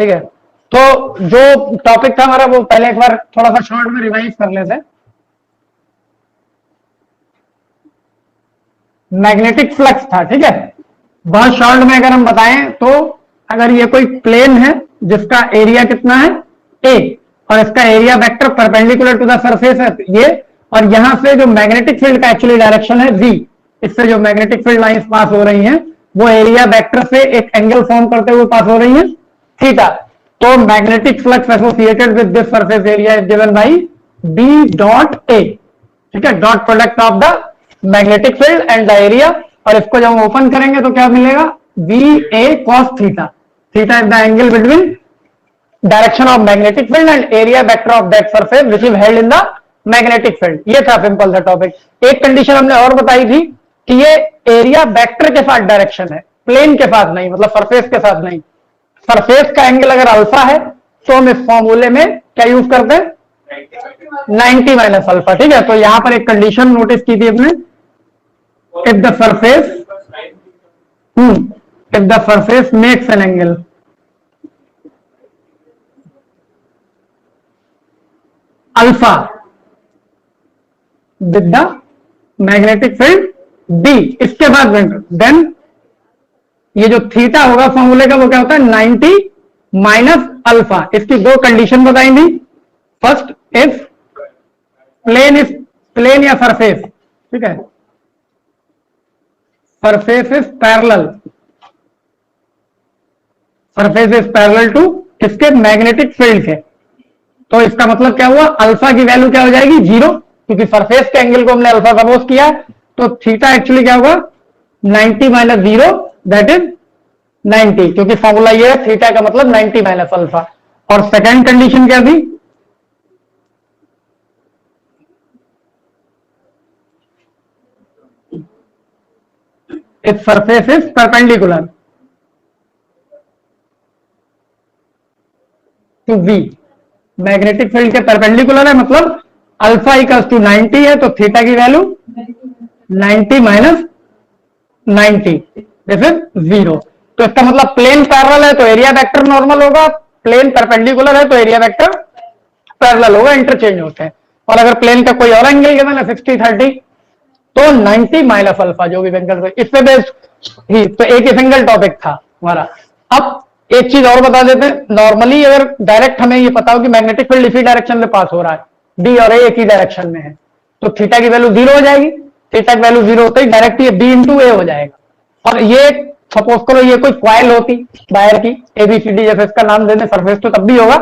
ठीक है, तो जो टॉपिक था हमारा वो पहले एक बार थोड़ा सा शॉर्ट में रिवाइज कर लेते हैं। मैग्नेटिक फ्लक्स था, ठीक है, बहुत शॉर्ट में अगर हम बताएं तो अगर ये कोई प्लेन है जिसका एरिया कितना है ए, और इसका area vector perpendicular to the surface है ये, और यहां से जो मैग्नेटिक फील्ड का एक्चुअली डायरेक्शन है v, इससे जो मैग्नेटिक फील्ड लाइंस पास हो रही हैं वो एरिया वेक्टर से एक एंगल फॉर्म करते हुए पास हो रही हैं थीटा। तो magnetic flux associated with this surface area is given by b dot A, ठीक है, dot product of the magnetic field and the area, और इसको जब हम ओपन करेंगे तो क्या मिलेगा, B A cos theta, theta is the angle between direction of magnetic field and area vector of that surface which is held in the magnetic field. ये था सिंपल सा टॉपिक। एक कंडीशन हमने और बताई थी कि ये एरिया वेक्टर के साथ डायरेक्शन है, प्लेन के साथ नहीं, मतलब सरफेस के साथ नहीं। सरफेस का एंगल अगर अल्फा है तो हम इस फॉर्मूले में क्या यूज करते हैं, 90 माइनस अल्फा, ठीक है। तो यहां पर एक कंडीशन नोटिस की थी हमने, if the surface makes an angle alpha with the magnetic field B, इसके बाद देन ये जो थीटा होगा फॉर्मूले का वो क्या होता है 90 माइनस अल्फा। इसकी दो कंडीशन बताई थी, फर्स्ट इफ प्लेन या सरफेस, ठीक है, सरफेस इज पैरेलल टू किसके, मैग्नेटिक फील्ड के, तो इसका मतलब क्या हुआ, अल्फा की वैल्यू क्या हो जाएगी 0, क्योंकि सरफेस के एंगल को हमने अल्फा सपोज किया, तो थीटा एक्चुअली क्या होगा 90 माइनस 0 दैट इज 90, क्योंकि फॉर्मूला ये है थीटा का मतलब 90 माइनस अल्फा। और सेकेंड कंडीशन क्या थी, if surface is perpendicular to v, magnetic field के परपेंडिकुलर है, मतलब अल्फा इक्वल्स टू 90 है, तो थीटा की वैल्यू 90 माइनस 90 दिस इज 0। तो इसका मतलब प्लेन पैरेलल है तो एरिया वेक्टर नॉर्मल होगा, प्लेन परपेंडिकुलर है तो एरिया वेक्टर पैरेलल होगा, इंटरचेंज होते हैं। और अगर प्लेन का कोई और एंगल गिवन है 60 30 तो 90 माइनस अल्फा जो भी एंगल, इससे बेस्ड ही तो एक ही सिंगल टॉपिक था हमारा। अब एक चीज और बता देते हैं, नॉर्मली अगर डायरेक्ट हमें ये पता हो कि मैग्नेटिक फील्ड इसी डायरेक्शन में पास हो रहा है, डी और ए एक ही डायरेक्शन में है, तो थीटा की वैल्यू 0 हो जाएगी, थीटा की वैल्यू 0 होते ही डायरेक्ट ये बी इंटू ए हो जाएगा। और ये सपोज करो ये कोई क्वाइल होती वायर की एबीसीडी, जैसे इसका नाम देने सरफेस तो तब भी होगा,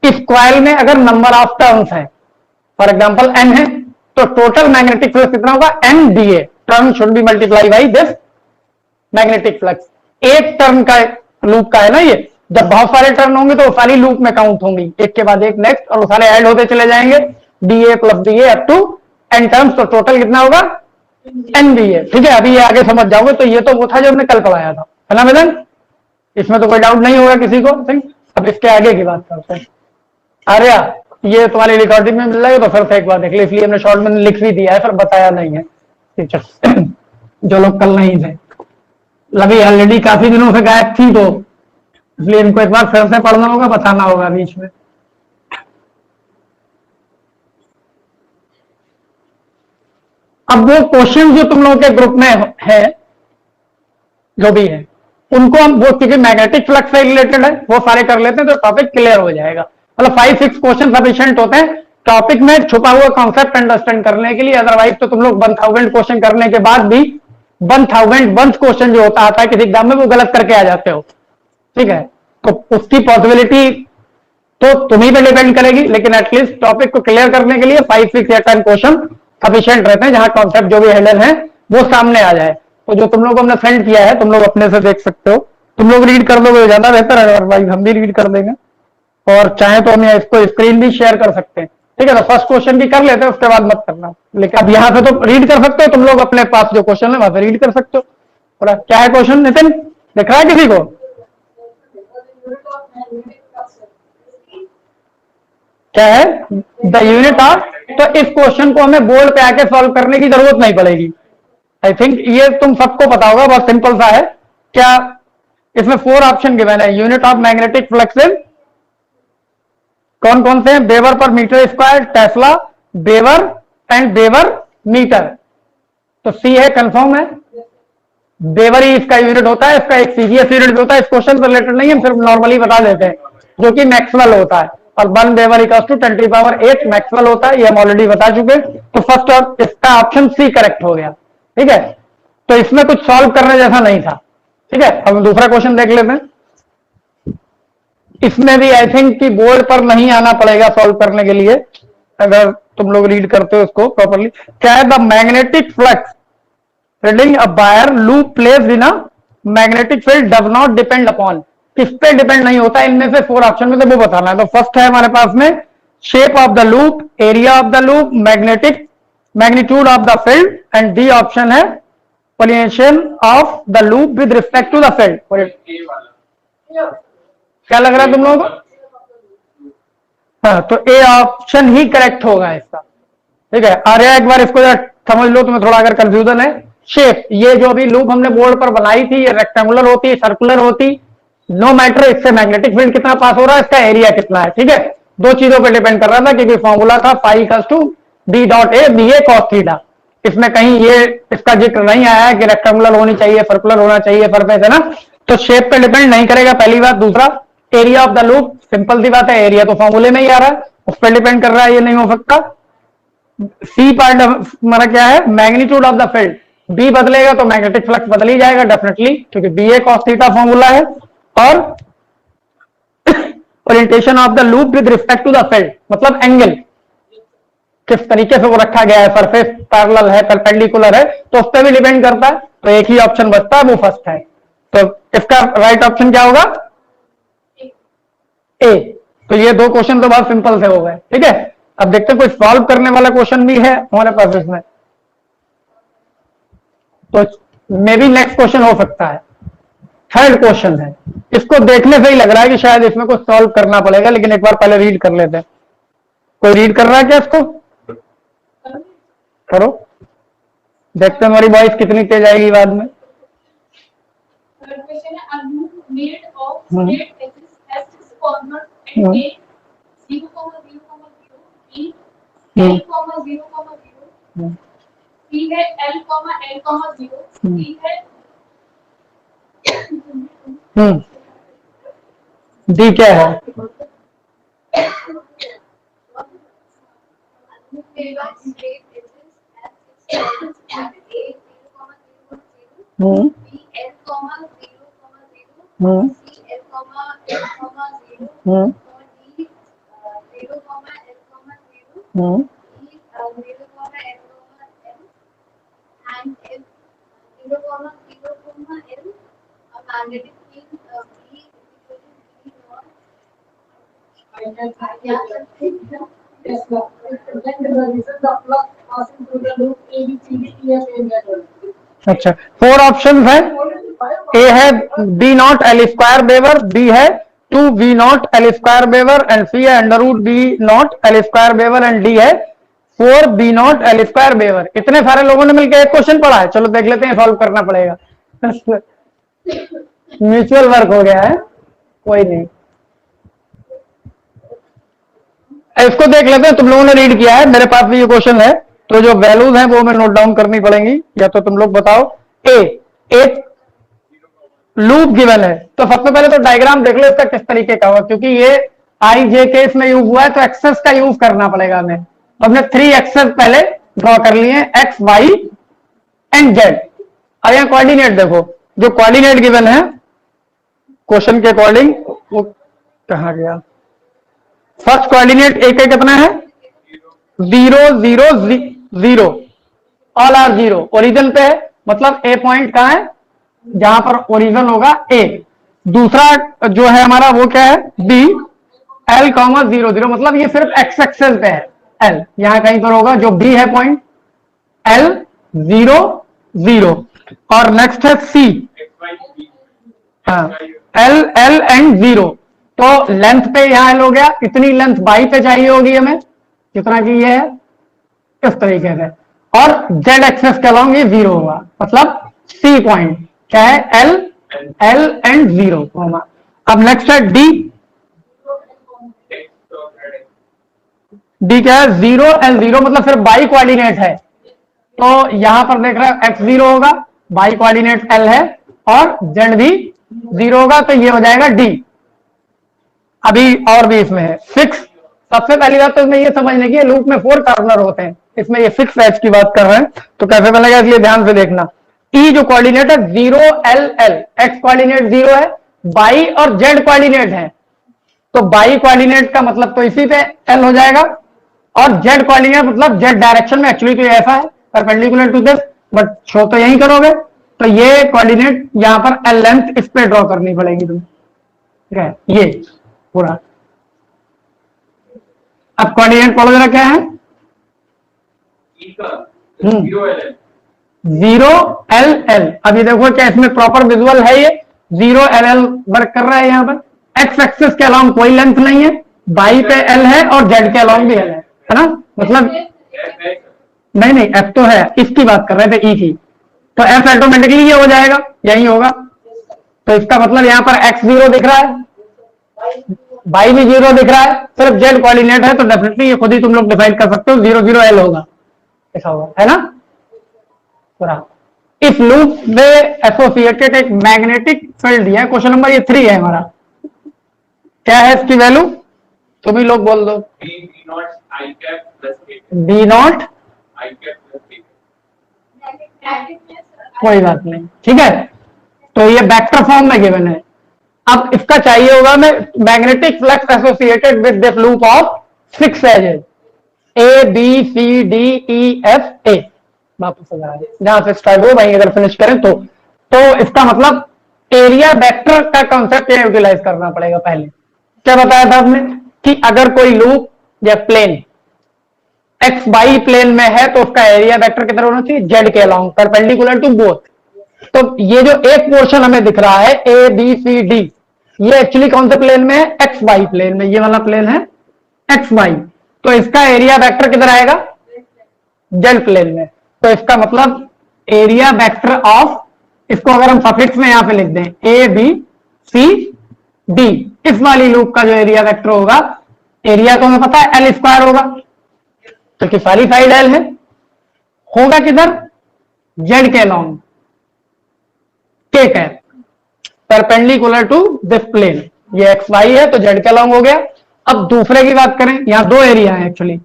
इस क्वाइल में अगर नंबर ऑफ टर्न्स है, फॉर एग्जांपल n है, तो टोटल मैग्नेटिक फ्लक्स कितना होगा n dA, turn should be multiply by this magnetic flux. एक टर्न का लूप का है ना ये, जब बहुत सारे टर्न होंगे तो वो सारी लूप में काउंट होंगी, एक के बाद एक नेक्स्ट, और वो सारे ऐड होते चले जाएंगे dA plus dA up to n terms, तो टोटल कितना होगा n dA, ठीक है। अभी ये आगे समझ जाओगे, तो ये तो वो था जो हमने कल पढ़ाया था, है ना वेदन, इसमें तो कोई डाउट नहीं होगा किसी को। अब इसके आगे की बात करते हैं। आर्या, ये तुम्हारी रिकॉर्डिंग में मिल रहा है तो फिर से एक बार देख लो, इसलिए हमने शॉर्ट में लिख भी दिया है, फिर बताया नहीं है, ठीक है, जो लोग कल नहीं थे। लवी ऑलरेडी काफी दिनों से गायब थी, तो इसलिए इनको एक बार फिर से पढ़ना होगा, बताना होगा बीच में। अब वो क्वेश्चन जो तुम लोगों के ग्रुप में है, जो भी है, उनको हम वो क्योंकि मैग्नेटिक फ्लक्स से रिलेटेड है वो सारे कर लेते हैं तो टॉपिक क्लियर हो जाएगा। मतलब 5-6 क्वेश्चन सफिशिएंट होते हैं टॉपिक में छुपा हुआ कॉन्सेप्ट अंडरस्टैंड करने के लिए। अदरवाइज तो तुम लोग 1000 क्वेश्चन करने के बाद भी 1000 क्वेश्चन जो होता आता है किसी एग्जाम में, वो गलत करके आ जाते हो, ठीक है। तो उसकी पॉसिबिलिटी तो तुम्ही पे डिपेंड करेगी, लेकिन एटलीस्ट टॉपिक को क्लियर करने के लिए 5-6 या 10 क्वेश्चन सफिशिएंट रहते हैं, जहां कॉन्सेप्ट जो भी हेडर है वो सामने आ जाए। तो जो तुम लोग हमने सेंड किया है तुम लोग अपने से देख सकते हो, तुम लोग रीड कर दोगे ज्यादा बेहतर है, अदरवाइज हम भी रीड कर देंगे, और चाहे तो हम इसको स्क्रीन भी शेयर कर सकते हैं, ठीक है। तो फर्स्ट क्वेश्चन भी कर लेते हैं, उसके बाद मत करना, लेकिन अब यहां से तो रीड कर सकते हो तुम लोग, अपने पास जो क्वेश्चन है वहां से रीड कर सकते हो। थोड़ा क्या है क्वेश्चन नितिन, दिख रहा है किसी को? क्या है द यूनिट ऑफ, तो इस क्वेश्चन को हमें बोर्ड पे आके सॉल्व करने की जरूरत नहीं पड़ेगी। आई थिंक ये तुम सबको पता होगा, बहुत सिंपल सा है। क्या इसमें 4 ऑप्शन गिवन है। Unit of magnetic flux is, कौन कौन से हैं? Weber per metre square, tesla, weber and weber metre. तो सी है, कंफर्म है। वेबर ही इसका यूनिट होता है, इसका एक सीजीएस यूनिट होता है। इस क्वेश्चन से रिलेटेड नहीं, हम सिर्फ नॉर्मली बता देते हैं, जो कि मैक्सवेल होता है। और 1 वेबर इक्वल्स टू 10⁸ मैक्सवेल होता है, ये हम ऑलरेडी बता चुके। तो फर्स्ट और इसका ऑप्शन सी करेक्ट हो गया। ठीक है, तो इसमें कुछ सॉल्व करने जैसा नहीं था। ठीक है, अब दूसरा क्वेश्चन देख लेते हैं। इसमें भी आई थिंक कि बोर्ड पर नहीं आना पड़ेगा सॉल्व करने के लिए, अगर तुम लोग रीड करते हो इसको प्रॉपरली। क्या है? The magnetic flux threading a wire loop placed in a magnetic field does not depend upon, किस पे डिपेंड नहीं होता? इनमें से 4 ऑप्शन में से वो बताना है। तो फर्स्ट है हमारे पास में shape of the loop, area of the loop, magnitude of the field, and D option है pollination of the loop with respect to the field. क्या लग रहा है तुम लोगों को? हाँ, तो ए ऑप्शन ही करेक्ट होगा इसका। ठीक है, आर्या एक बार इसको समझ लो, तुम्हें थोड़ा अगर कंफ्यूजन है। शेप, ये जो अभी लूप हमने बोर्ड पर बनाई थी, ये रेक्टेंगुलर होती है, सर्कुलर होती, नो मैटर इससे मैग्नेटिक फील्ड कितना पास हो रहा है, इसका एरिया कितना है। ठीक है, 2 चीजों पे डिपेंड कर रहा था, क्योंकि फॉर्मूला था φ = b dot A B A cos theta. इसमें कहीं ये इसका जिक्र नहीं आया है कि रेक्टेंगुलर होनी चाहिए, सर्कुलर होना चाहिए सरफेस, है ना। तो शेप पे डिपेंड नहीं करेगा, पहली बात। दूसरा, area of the loop, simple सी बात है, एरिया तो फॉर्मूले में ही आ रहा है, उस पर डिपेंड कर रहा है, ये नहीं हो सकता। सी पार्ट हमारा क्या है? Magnitude of the field, B बदलेगा तो मैग्नेटिक फ्लक्स बदल ही जाएगा डेफिनेटली, क्योंकि B A cos theta formula है। और orientation of the loop with respect to the field, मतलब एंगल किस तरीके से वो रखा गया है, सरफेस पैरेलल है, परपेंडिकुलर है, तो उस पर भी डिपेंड करता है। तो एक ही ऑप्शन बचता है, वो फर्स्ट है। तो इसका राइट ऑप्शन क्या होगा? ए। तो ये 2 क्वेश्चन तो बहुत सिंपल से हो गए। ठीक है, अब देखते हैं कोई सॉल्व करने वाला क्वेश्चन भी है हमारे पास इसमें। तो मे बी नेक्स्ट क्वेश्चन हो सकता है, थर्ड क्वेश्चन है। इसको देखने से ही लग रहा है कि शायद इसमें कुछ सॉल्व करना पड़ेगा, लेकिन एक बार पहले रीड कर लेते हैं। कोई रीड कर रहा है क्या इसको? करो, देखते हैं हमारी वॉइस कितनी तेज आएगी बाद में। डी है L, L, 0, डी है डी क्या है? अच्छा, 4 ऑप्शन है। ए है B0 L² वेबर, बी है 2V0 L² वेबर, एंड सी है √B0 L² weber, and D है 4B0 L² वेबर। इतने सारे लोगों ने मिलकर एक क्वेश्चन पढ़ा है। चलो देख लेते हैं, सॉल्व करना पड़ेगा। म्यूचुअल वर्क हो गया है, कोई नहीं। इसको देख लेते हैं, तुम लोगों ने रीड किया है, मेरे पास भी ये क्वेश्चन है, तो जो वैल्यूज हैं वो मैं नोट डाउन करनी पड़ेंगी, या तो तुम लोग बताओ। एक लूप गिवन है, तो सबसे पहले तो डायग्राम देख लो इसका किस तरीके का हुआ, क्योंकि ये आई जे के इसमें यूज हुआ है, तो एक्सेस का यूज करना पड़ेगा हमें। तो हमने 3 एक्सेस पहले ड्रॉ कर लिए, एक्स, वाई एंड जेड। अब यहाँ कोऑर्डिनेट देखो, जो कोऑर्डिनेट गिवन है क्वेश्चन के अकॉर्डिंग, वो कहाँ गया? फर्स्ट कोऑर्डिनेट एक कितना है? 0 0 0, ऑल आर 0। ओरिजिन पे है, मतलब ए पॉइंट कहां है? जहां पर ओरिजिन होगा ए। दूसरा जो है हमारा वो क्या है? बी, L, 0 0, मतलब ये सिर्फ एक्स एक्सेस पे है, L यहां कहीं पर होगा, जो बी है पॉइंट L 0 0। और नेक्स्ट है सी, हाँ, L एंड 0। तो लेंथ पे यहां L हो गया, इतनी लेंथ बाई पे चाहिए होगी हमें, कितना की ये है इस तरीके से। और जेड एक्सेस के अलॉन्ग ये 0 होगा, मतलब सी पॉइंट क्या है? L L and 0 comma. अब नेक्स्ट है D। D क्या है? 0 L 0 मतलब फिर बाई कोऑर्डिनेट है, तो यहां पर देख रहे हो x 0 होगा, बाई कोऑर्डिनेट L है और Z भी 0 होगा, तो ये हो जाएगा D। अभी और भी इसमें है फिक्स। सबसे पहली बात तो इसमें ये समझने की लूप में 4 कार्नर होते हैं, इसमें ये फिक्स एज की बात कर रहे हैं तो कैसे बनेगा इसलिए ध्यान से देखना। ई जो कोऑर्डिनेट है 0 L L, एक्स कोऑर्डिनेट 0 है, बाई और जेड कोऑर्डिनेट है, तो बाई कोऑर्डिनेट का मतलब तो इसी पे L हो जाएगा, और जेड कोऑर्डिनेट मतलब जेड डायरेक्शन में, एक्चुअली तो ऐसा है perpendicular to this, but show तो यही करोगे, तो ये कोऑर्डिनेट यहां पर L लेंथ इस पे ड्रॉ करनी पड़ेगी तुम्हें, ठीक है, ये पूरा। अब कोऑर्डिनेट पढ़ो जरा क्या है? 0 L L। अभी देखो क्या इसमें प्रॉपर विजुअल है, ये 0 L L वर्क कर रहा है यहाँ पर। एक्स एक्सिस के अलाउंग कोई लेंथ नहीं है, बाई पे L है और जेड के अलाउंग भी L है ना, मतलब नहीं नहीं F तो है, इसकी बात कर रहे थे E की, तो F ऑटोमेटिकली ये हो जाएगा, यही होगा, तो इसका मतलब यहाँ पर x 0 दिख रहा है, बाई भी 0 दिख रहा है, सिर्फ जेड कोऑर्डिनेट है, तो डेफिनेटली ये खुद ही तुम लोग डिफाइन कर सकते हो, 0 0 L होगा, ऐसा होगा, है ना पूरा। इस लूप में एसोसिएटेड एक मैग्नेटिक फील्ड दिया है, क्वेश्चन नंबर ये 3 है हमारा। क्या है इसकी वैल्यू? तुम ही लोग बोल दो। बी नॉट कोई बात नहीं, ठीक है, तो ये वेक्टर फॉर्म में गिवन है। अब इसका चाहिए होगा मैं magnetic flux associated with this loop of 6 edges A B C D E F A। वापस जहां से स्टार्ट हो वहीं अगर फिनिश करें तो इसका मतलब एरिया वेक्टर का कॉन्सेप्ट यूटिलाइज करना पड़ेगा। पहले क्या बताया था आपने कि अगर कोई लूप या प्लेन एक्स वाई प्लेन में है तो उसका एरिया वेक्टर कितना होना चाहिए? जेड के अलाउंग परपेंडिकुलर टू बोथ। तो ये जो एक पोर्शन हमें दिख रहा है ए बी सी डी, ये एक्चुअली कौन से प्लेन में है? एक्स वाई प्लेन में, ये वाला प्लेन है एक्स वाई, तो इसका एरिया वेक्टर किधर आएगा? जेड प्लेन में। तो इसका मतलब एरिया वेक्टर ऑफ, इसको अगर हम सफिक्स में यहां पे लिख दें ए बी सी डी, इस वाली लूप का जो एरिया वेक्टर होगा, एरिया तो हमें पता है एल स्क्वायर होगा, क्योंकि सारी साइड एल है, होगा किधर? जेड के along, K cap perpendicular to this plane. ये एक्स वाई है तो जेड के अलाउंग हो गया। अब दूसरे की बात करें, यहां 2 एरिया है actually,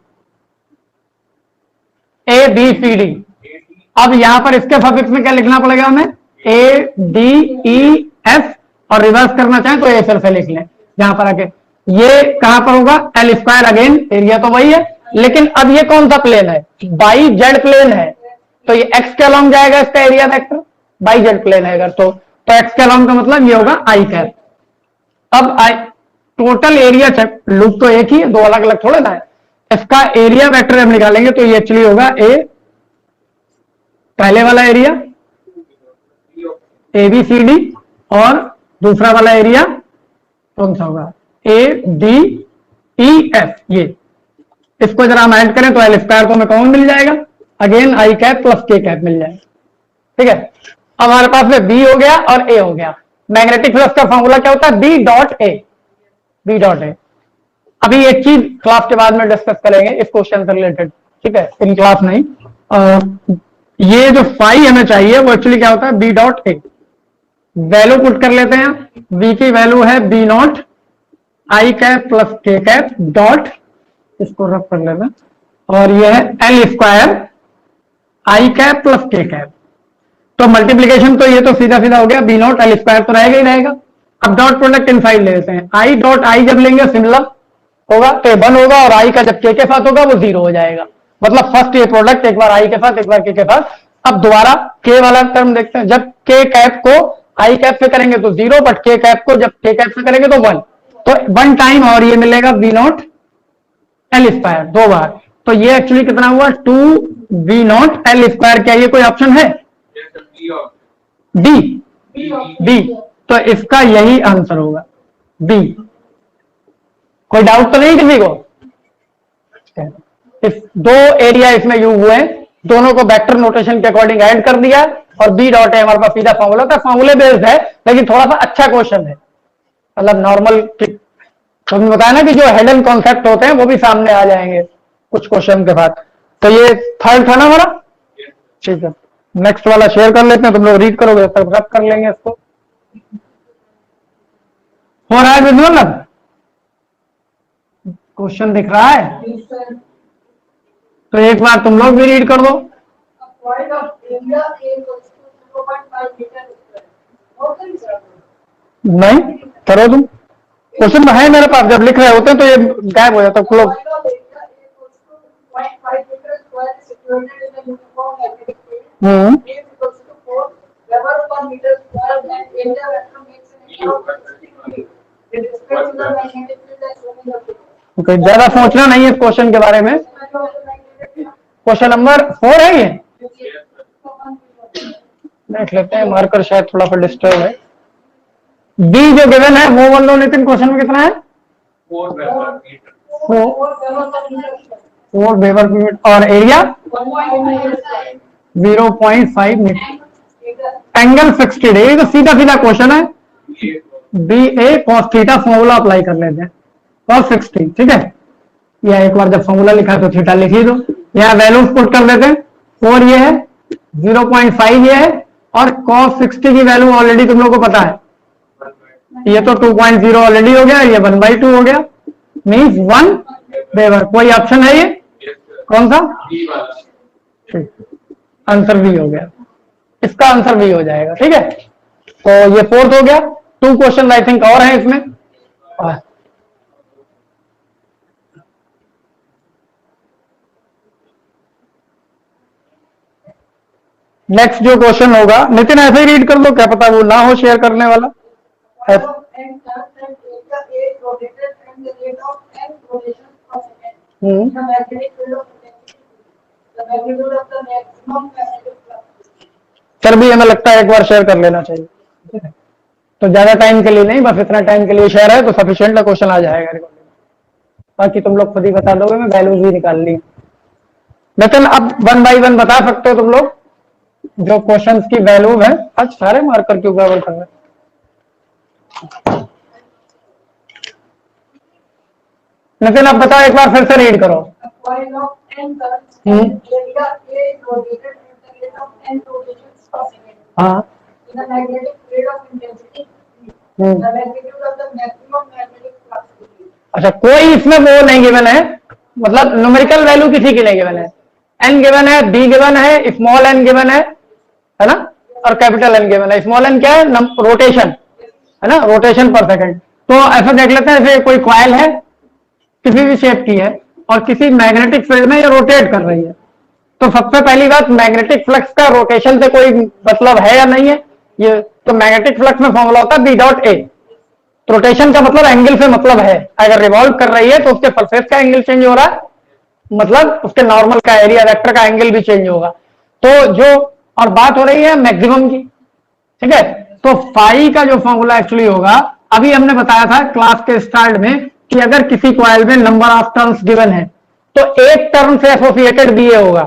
A B C D. अब यहां पर इसके सफिक्स में क्या लिखना पड़ेगा हमें? ए डी ई एफ, और रिवर्स करना चाहें तो ए फिर से लिख लें यहां पर आके। ये कहां पर होगा? एल स्क्वायर, अगेन एरिया तो वही है, लेकिन अब ये कौन सा प्लेन है? बाई जेड प्लेन है, तो ये एक्स के अलाउंग जाएगा इसका area vector, Y Z plane है अगर तो एक्स के अलाउंग का मतलब ये होगा आई कैप। अब आई टोटल एरिया, लूप तो एक ही है, 2 अलग अलग थोड़े ना है, इसका एरिया वेक्टर हम निकालेंगे तो ये एक्चुअली होगा ए, पहले वाला area A B C D, और दूसरा वाला एरिया कौन सा होगा? A D E F. ये इसको जरा हम ऐड करें तो एल स्क्वायर को हमें कॉमन मिल जाएगा, again I cap plus K cap मिल जाएगा, ठीक है। अब हमारे पास में बी हो गया और ए हो गया। मैग्नेटिक फ्लक्स का फॉर्मूला क्या होता है? B dot A, B dot A. अभी एक चीज क्लास के बाद में डिस्कस करेंगे इस क्वेश्चन से रिलेटेड, ठीक है, इन क्लास नहीं। ये जो फाई हमें चाहिए वो एक्चुअली क्या होता है? B dot A. Value put कर लेते हैं, बी की वैल्यू है B naught I cap plus K cap dot, इसको रख कर लेना, और ये है L square I cap plus K cap. तो मल्टीप्लीकेशन तो ये तो सीधा सीधा हो गया, बी नॉट एल स्क्वायर तो रहेगा ही रहेगा। अब डॉट प्रोडक्ट इनसाइड ले लेते हैं, आई डॉट आई जब लेंगे सिमिलर होगा तो 1 होगा, और आई का जब के साथ होगा वो 0 हो जाएगा। मतलब फर्स्ट ये प्रोडक्ट एक बार आई के साथ, एक बार के साथ। अब दोबारा के वाला टर्म देखते हैं, जब के कैप को आई कैप से करेंगे तो 0, बट के कैप को जब के कैप से करेंगे तो 1, तो 1 टाइम और ये मिलेगा बी नॉट एल स्क्वायर 2 बार। तो ये एक्चुअली कितना हुआ? 2 बी नॉट एल स्क्वायर। क्या ये कोई ऑप्शन है? डी, डी, तो इसका यही आंसर होगा बी। कोई डाउट तो नहीं किसी को? इस 2 एरिया इसमें यूज हुए, दोनों को वेक्टर नोटेशन के अकॉर्डिंग ऐड कर दिया, और बी डॉट ए हमारे पास सीधा फॉर्मूला था। फॉर्मूले बेस्ड है लेकिन थोड़ा सा अच्छा क्वेश्चन है, मतलब नॉर्मल। तुमने बताया ना कि जो हेडन कॉन्सेप्ट होते हैं वो भी सामने आ जाएंगे कुछ क्वेश्चन के बाद। तो ये थर्ड था ना हमारा, ठीक है। नेक्स्ट वाला शेयर कर लेते हैं, तुम लोग रीड करोगे तब रब कर लेंगे इसको। हो रहा है विजुअल अब? क्वेश्चन दिख रहा है? तो एक बार तुम लोग भी रीड कर दो। नहीं करो तुम, क्वेश्चन तो है मेरे पास, जब लिख रहे होते हैं तो ये गायब हो जाता है। ज्यादा सोचना नहीं है इस क्वेश्चन के बारे में। क्वेश्चन नंबर 4 है ये, देख लेते हैं। मार्कर शायद थोड़ा सा डिस्टर्ब है। बी जो गिवन है वो बोल लो नितिन, क्वेश्चन में कितना है? 4 वेबर पर मिनट और एरिया 0.5 मीटर। Angle 60 degree. तो सीधा सीधा क्वेश्चन है, B A cos theta formula apply कर लेते हैं। कॉस 60, ठीक है। या एक बार जब फॉर्मूला लिखा है तो थीटा लिख ही दो। यहाँ वैल्यूज पुट कर देते हैं। 4 ये है, 0.5 ये है, और cos 60 की वैल्यू ऑलरेडी तुम लोगों को पता है। ये तो 2.0 ऑलरेडी हो गया, ये 1/2 हो गया, मीन्स 1 वेबर। कोई ऑप्शन है ये कौन सा? ठीक, आंसर भी हो गया, इसका आंसर भी हो जाएगा, ठीक है। तो ये 4th हो गया। 2 क्वेश्चन आई थिंक और हैं इसमें। नेक्स्ट जो क्वेश्चन होगा, नितिन ऐसे ही रीड कर लो, क्या पता वो ना हो शेयर करने वाला। सर भी हमें लगता है एक बार शेयर कर लेना चाहिए, तो ज्यादा टाइम के लिए नहीं, बस इतना टाइम के लिए शेयर है तो सफिशिएंट क्वेश्चन आ जाएगा रिकॉर्डिंग। बाकी तुम लोग खुद ही बता दोगे, मैं वैल्यूज भी निकाल ली। नितिन अब 1 बाई 1 बता सकते हो तुम लोग जो क्वेश्चंस की वैल्यू है। आज सारे मार्कर क्यों गड़बड़ कर रहे हैं? नितिन आप बताओ, एक बार फिर से रीड करो। हाँ अच्छा, कोई इसमें वो नहीं गिवन है, मतलब न्यूमेरिकल वैल्यू किसी की नहीं गिवन है। एन गिवन है, बी गिवन है, स्मॉल एन गिवन है ना, और कैपिटल एन गिवन है। स्मॉल एन क्या है? रोटेशन है ना, रोटेशन पर सेकंड। तो ऐसा देख लेते हैं, जैसे कोई कॉइल है किसी भी शेप की है और किसी मैग्नेटिक फील्ड में ये रोटेट कर रही है। तो सबसे पहली बात, मैग्नेटिक फ्लक्स का रोटेशन से कोई मतलब है या नहीं है? ये तो मैग्नेटिक फ्लक्स में फॉर्मूला होता है बी डॉट ए। रोटेशन का मतलब एंगल से मतलब है, अगर रिवॉल्व कर रही है तो उसके सरफेस का एंगल चेंज हो रहा है, मतलब उसके नॉर्मल का एरिया वेक्टर का एंगल भी चेंज होगा। तो जो और बात हो रही है मैक्सिमम की, ठीक है। तो फाई का जो फॉर्मूला एक्चुअली होगा, अभी हमने बताया था क्लास के स्टार्ट में कि अगर किसी कॉइल में नंबर ऑफ टर्न्स गिवन है तो एक टर्न से एसोसिएटेड बी ए होगा,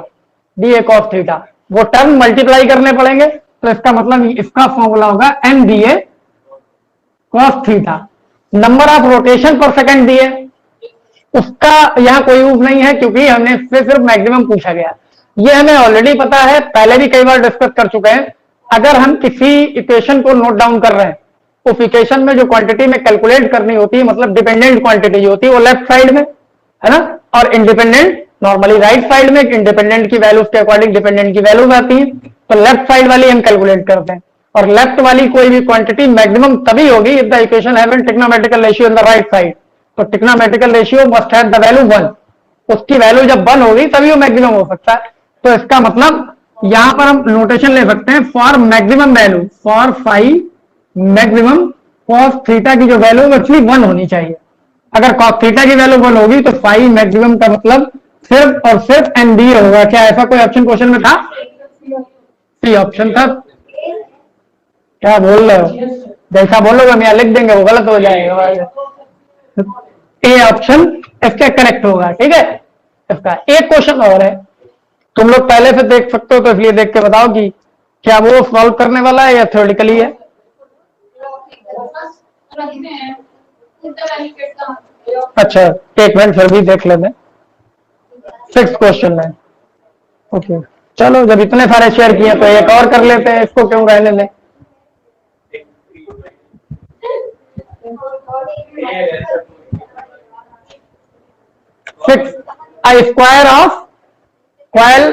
बी ए कॉस थीटा। वो टर्न मल्टीप्लाई करने पड़ेंगे, तो इसका मतलब इसका फॉर्मूला होगा N B A cos theta. Number of rotation per second दिए, उसका यहां कोई यूज नहीं है क्योंकि हमने इससे सिर्फ मैक्सिमम पूछा गया। ये हमें ऑलरेडी पता है, पहले भी कई बार डिस्कस कर चुके हैं। अगर हम किसी इक्वेशन को नोट डाउन कर रहे हैं, उस इक्वेशन में जो क्वांटिटी में कैलकुलेट करनी होती है, मतलब डिपेंडेंट क्वांटिटी जो होती है वो लेफ्ट साइड में है ना, और इंडिपेंडेंट नॉर्मली राइट साइड में। इंडिपेंडेंट की वैल्यूज के अकॉर्डिंग डिपेंडेंट की वैल्यूज आती है, तो लेफ्ट साइड वाली हम कैलकुलेट करते हैं। और लेफ्ट वाली कोई भी क्वांटिटी मैक्सिमम तभी होगी if the equation have an trigonometrical ratio in the right side. तो trigonometrical ratio must have the value 1। उसकी वैल्यू जब 1 होगी तभी वो मैक्सिमम हो सकता है। तो इसका मतलब यहां पर हम नोटेशन ले सकते हैं for maximum value, for phi maximum cos theta की जो वैल्यू एक्चुअली 1 होनी चाहिए। अगर कॉस थीटा की वैल्यू 1 होगी तो फाई मैक्सिमम का मतलब सिर्फ और सिर्फ एन डी होगा। क्या ऐसा कोई ऑप्शन क्वेश्चन में था? सी ऑप्शन था। क्या बोल रहे हो? जैसा बोलोगे हम यहाँ लिख देंगे, वो गलत हो जाएगा। ए ऑप्शन इसका करेक्ट होगा, ठीक है। इसका एक क्वेश्चन और है, तुम लोग पहले से देख सकते हो तो इसलिए देख के बताओ कि क्या वो सॉल्व करने वाला है या थ्योरेटिकली है? अच्छा, एक मिनट फिर भी देख लेते हैं। 6th क्वेश्चन है। ओके, चलो जब इतने सारे शेयर किए तो एक और कर लेते हैं, इसको क्यों रहने दें। A square of coil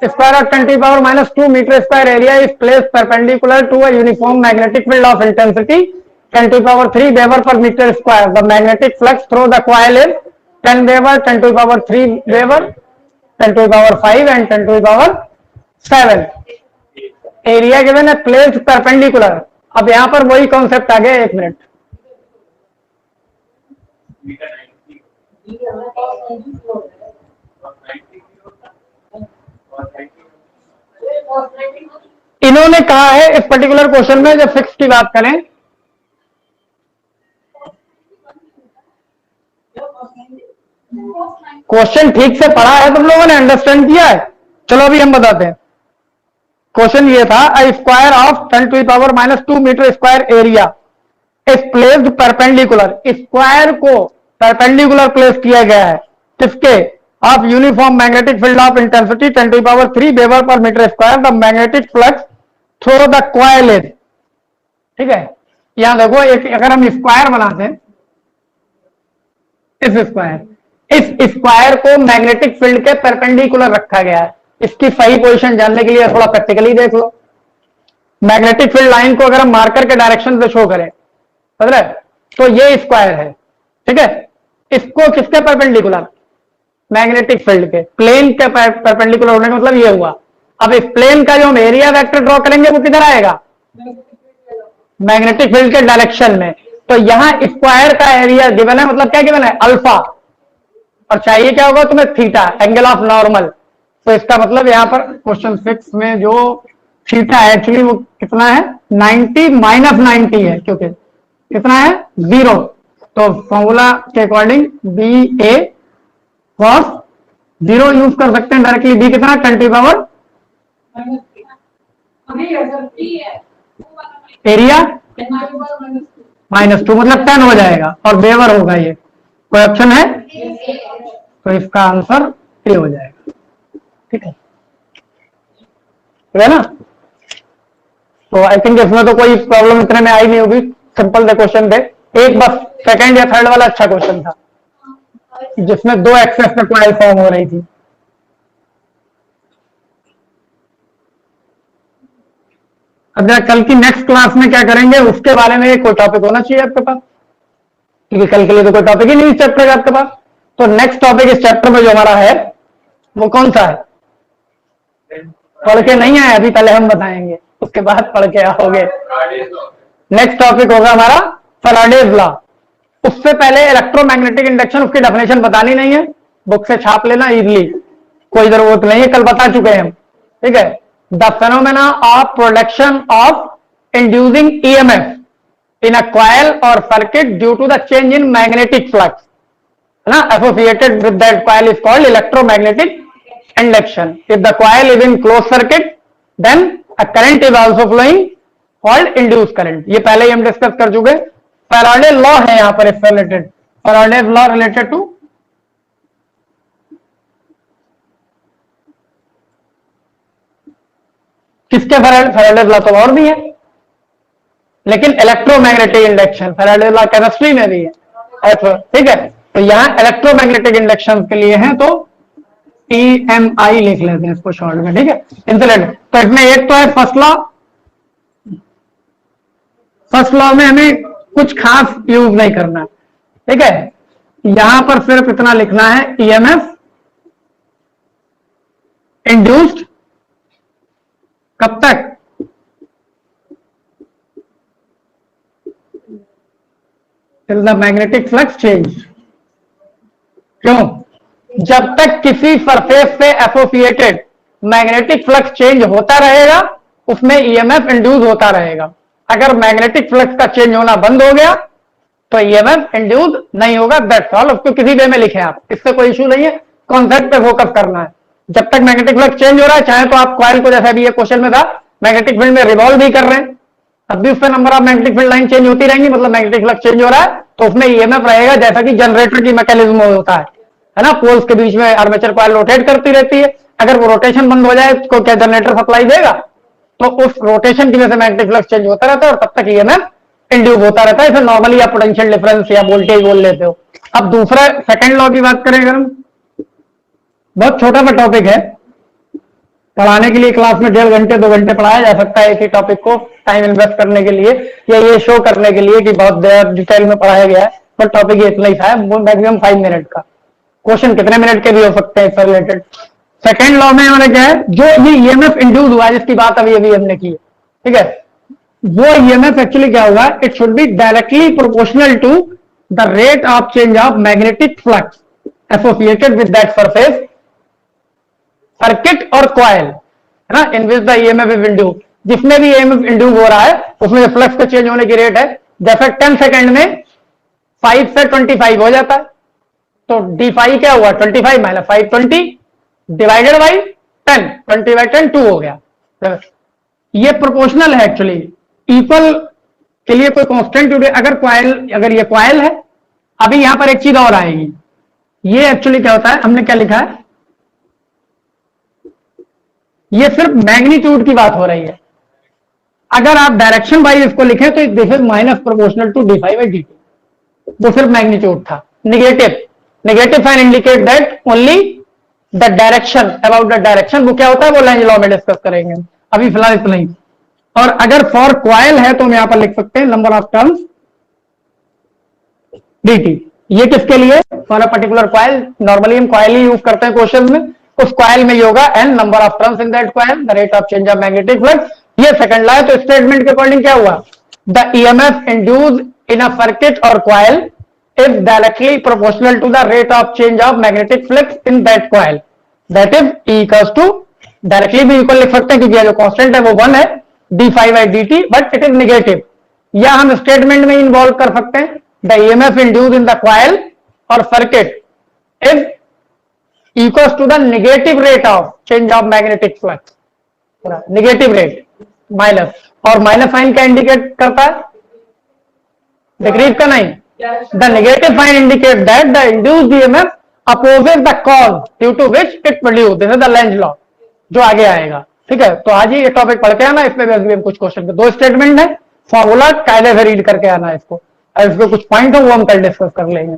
square of 10 to the power minus 2 meter square area is placed perpendicular to a uniform magnetic field of intensity 10 to the power 3 Weber per meter square. The magnetic flux through the coil is 10 Weber, 10 to the power 3 Weber, 10 to the power 5 and 10 to the power 7. Area given है placed perpendicular. अब यहां पर वही concept आ गया, एक minute. इन्होंने कहा है इस पर्टिकुलर क्वेश्चन में, जब 6 की बात करें, क्वेश्चन ठीक से पढ़ा है तुम लोगों ने, अंडरस्टैंड किया है? चलो अभी हम बताते हैं। क्वेश्चन ये था, a square of 10 to the power minus 2 metre square area is placed perpendicular. Square को परपेंडिकुलर प्लेस किया गया है किसके? Of uniform magnetic field of intensity 10 to the power 3 weber per metre square. The magnetic flux through the coil is, ठीक है। यहां देखो, एक अगर हम स्क्वायर बनाते हैं, इस स्क्वायर को मैग्नेटिक फील्ड के परपेंडिकुलर रखा गया है। इसकी सही पोजीशन जानने के लिए थोड़ा प्रैक्टिकली देख लो। मैग्नेटिक फील्ड लाइन को अगर हम मार्कर के डायरेक्शन से शो करें, समझ रहे, तो ये स्क्वायर है, ठीक है। इसको किसके परपेंडिकुलर? मैग्नेटिक फील्ड के प्लेन के परपेंडिकुलर होने का मतलब ये हुआ। अब इस प्लेन का जो हम एरिया वेक्टर ड्रॉ करेंगे वो किधर आएगा? मैग्नेटिक फील्ड के डायरेक्शन में। तो यहां स्क्वायर का एरिया गिवन है, मतलब क्या गिवन है? अल्फा। और चाहिए क्या होगा तुम्हें? Theta, angle of normal. तो इसका मतलब यहां पर क्वेश्चन 6 में जो थीटा है एक्चुअली वो कितना है? 90 माइनस 90 है, क्योंकि कितना है? 0। तो फॉर्मूला के according B A cos 0 use कर सकते हैं डायरेक्टली। बी कितना? 10 टू द पावर, एरिया -2 मतलब 10 हो जाएगा और वेबर होगा। ये कोई ऑप्शन है? तो इसका आंसर ए हो जाएगा, ठीक है ना। तो आई थिंक इसमें तो कोई प्रॉब्लम इतने में आई नहीं होगी, सिंपल से क्वेश्चन थे। एक बस सेकंड या थर्ड वाला अच्छा क्वेश्चन था जिसमें 2 एक्सेस पे कॉइल फॉर्म हो रही थी। अब जरा कल की नेक्स्ट क्लास में क्या करेंगे उसके बारे में कोई टॉपिक होना चाहिए आपके पास, क्योंकि कल के लिए तो कोई टॉपिक ही नहीं इस चैप्टर का आपके पास। तो नेक्स्ट टॉपिक इस चैप्टर में जो हमारा है वो कौन सा है? पढ़ के नहीं आए अभी, पहले हम बताएंगे, उसके बाद पढ़ के आओगे। नेक्स्ट टॉपिक होगा हमारा फैराडेज लॉ। उससे पहले इलेक्ट्रोमैग्नेटिक इंडक्शन, उसकी डेफिनेशन बतानी नहीं है, बुक से छाप लेना इजीली, कोई जरूरत नहीं है, कल बता चुके हैं हम, ठीक है। The phenomena of production of inducing EMF in a coil और circuit due to the change in magnetic flux, है ना, associated with that coil is called electromagnetic induction. If the coil is in close circuit then a current is also flowing called induce current. ये पहले ही हम discuss कर चुके। Faraday law है यहां पर इससे related, Faraday law related to किसके? फैराडे लॉ तो और भी है, लेकिन electromagnetic induction Faraday law chemistry में भी है, ठीक है। तो यहां इलेक्ट्रोमैग्नेटिक इंडक्शन के लिए है, तो EMI लिख लेते हैं इसको शॉर्ट में, ठीक है, इंसुलेटर। तो इसमें एक तो है फर्स्ट लॉ। फर्स्ट लॉ में हमें कुछ खास यूज नहीं करना, ठीक है। यहां पर सिर्फ इतना लिखना है, EMF इंड्यूस्ड कब तक? Till the magnetic flux change. क्यों? जब तक किसी सरफेस से एसोसिएटेड मैग्नेटिक फ्लक्स चेंज होता रहेगा उसमें ईएमएफ इंड्यूस होता रहेगा। अगर मैग्नेटिक फ्लक्स का चेंज होना बंद हो गया तो ईएमएफ इंड्यूस नहीं होगा, दैट्स ऑल। उसको किसी वे में लिखे आप, इससे कोई इशू नहीं है, कॉन्सेप्ट पे फोकस करना है। जब तक मैग्नेटिक फ्लक्स चेंज हो रहा है, चाहे तो आप कॉइल को, जैसा भी ये क्वेश्चन में था, मैग्नेटिक फील्ड में रिवॉल्व भी कर रहे हैं, तब भी उससे number of magnetic field line change होती रहेंगी, मतलब मैग्नेटिक फ्लक्स चेंज हो रहा है, तो उसमें ईएमएफ रहेगा जैसा कि जनरेटर की मैकेनिज्म होता है ना, पोल्स के बीच में आर्मेचर कॉइल रोटेट करती रहती है, अगर वो रोटेशन बंद हो जाए तो क्या जनरेटर सप्लाई देगा, तो उस रोटेशन की वजह से मैग्नेटिक फ्लक्स चेंज होता रहता है और तब तक ईएमएफ इंड्यूस होता रहता है। इसे नॉर्मली आप पोटेंशियल डिफरेंस या वोल्टेज बोल लेते हो। अब दूसरा सेकंड लॉ की बात करें अगर हम, बहुत छोटा सा टॉपिक है, पढ़ाने के लिए क्लास में 1.5 घंटे 2 घंटे पढ़ाया जा सकता है एक ही टॉपिक को, टाइम इन्वेस्ट करने के लिए या ये शो करने के लिए कि बहुत डिटेल में पढ़ाया गया है, पर टॉपिक इतना ही था, मैक्सिमम 5 मिनट का। क्वेश्चन कितने मिनट के भी हो सकते हैं इससे रिलेटेड। सेकेंड लॉ में हमारे क्या है, जो ये ईएमएफ इंड्यूस हुआ है जिसकी बात अभी अभी हमने की है, ठीक है, वो ईएमएफ एक्चुअली क्या होगा, it should be directly proportional to the rate of change of magnetic flux associated with that surface, circuit और कॉइल, है ना, in which the EMF is induce. जिसमें भी ईएमएफ इंड्यूस हो रहा है उसमें फ्लक्स का चेंज होने की रेट है, जैसे 10 सेकंड में 5 से 25 हो जाता है, तो d5 क्या हुआ, 25 माइनस 520 डिवाइडेड बाई 10, 20 बाई 10 2 हो गया। ये प्रोपोर्शनल है एक्चुअली, इक्वल के लिए कोई कांस्टेंट, अगर कॉइल, अगर ये कॉइल है, अभी यहां पर एक चीज और आएगी, ये एक्चुअली क्या होता है, हमने क्या लिखा है, ये सिर्फ मैग्नीट्यूड की बात हो रही है। अगर आप डायरेक्शन वाइज इसको लिखें तो this is minus proportional to d5 by dt, वो सिर्फ मैग्नीट्यूड था। Negative sign indicate that only the direction, about the direction, वो क्या होता है वो लेंज लॉ में डिस्कस करेंगे, अभी फिलहाल इतना ही। और अगर फॉर कॉइल है तो हम यहां पर लिख सकते हैं नंबर ऑफ टर्म्स dt। ये किसके लिए, for a particular coil, normally हम कॉइल ही यूज करते हैं क्वेश्चन में, उस कॉइल में होगा N number of turns in that coil, the rate of change of magnetic flux. ये सेकंड लॉ है, तो स्टेटमेंट के अकॉर्डिंग क्या हुआ, the EMF induced in a circuit और coil is directly proportional to the rate of change of magnetic flux in that coil, that is E equals to, directly भी equal लिख सकते हैं क्योंकि जो कांस्टेंट है वो 1 है, d5 by dt, but it is negative, या हम स्टेटमेंट में इन्वॉल्व कर सकते हैं, the EMF induced in the coil और circuit is equals to the negative rate of change of magnetic flux, negative rate minus, और माइनस साइन क्या indicate करता है, डिक्रीज का नहीं, the negative sign indicate that the induced EMF opposes the cause due to which it produce, this is the Lenz law जो आगे आएगा। ठीक है, तो आज ही ये टॉपिक पढ़ के आना, इसमें भी हम कुछ क्वेश्चन के 2 स्टेटमेंट है, फॉर्मूला कायदे से रीड करके आना है इसको, और इसमें कुछ पॉइंट हो वो हम कल डिस्कस कर लेंगे।